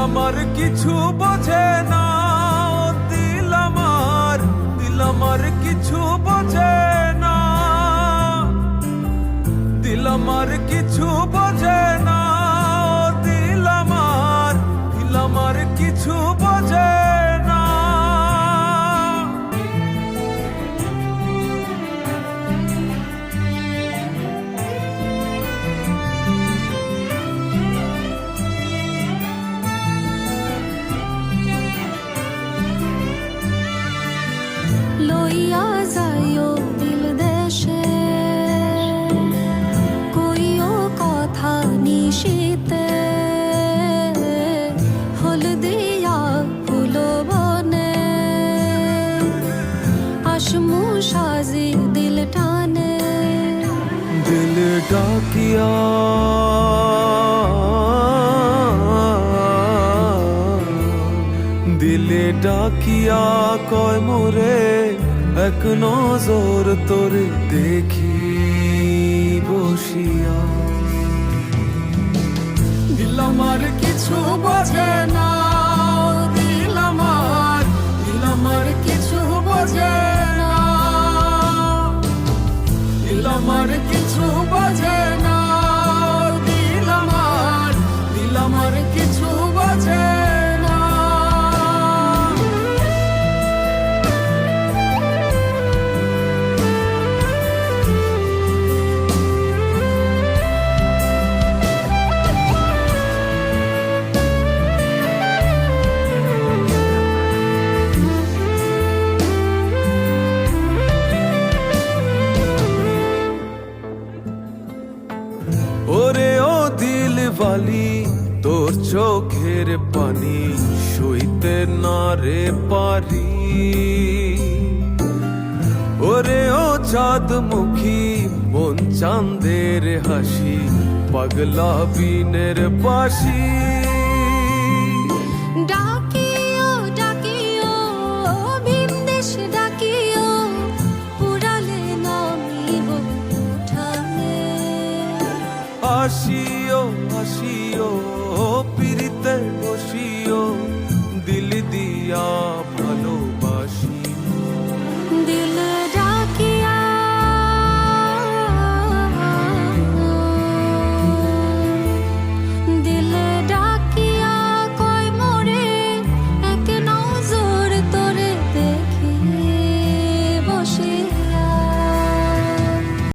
আমার কিছু বোঝে না, দিল আমার কিছু বোঝে না, দিল আমার কিছু বোঝে না, দিল আমার কিছু বোঝে না। লইয়া যাইও দিল দেশে, কইও কথা নিশিতে, হলদিয়া ফুল বনে, আসমু সাজি দিল টানে। দিল ডাকিয়া দিলে ডাকিয়া কয় মোরে, এক নজর তোরে দেখি বসিয়া। দিল আমার কিছু বোঝে না, দিল আমার কিছু বোঝে না, দিল আমার কিছু বোঝে না, দিল আমার কিছু বোঝে না। ওরে ও দিল বালি, তোর চোখের পানি সইতে না রে পারি। ওরে ও চাঁদ মুখী, মন চাঁদের হাসি, পাগলা বিনের বাসি। ডাকিও ডাকিও ভিনদেশ ডাকিও, পুরালে নামিব উঠানে। আসিও আসিও পিরিতে বসিও,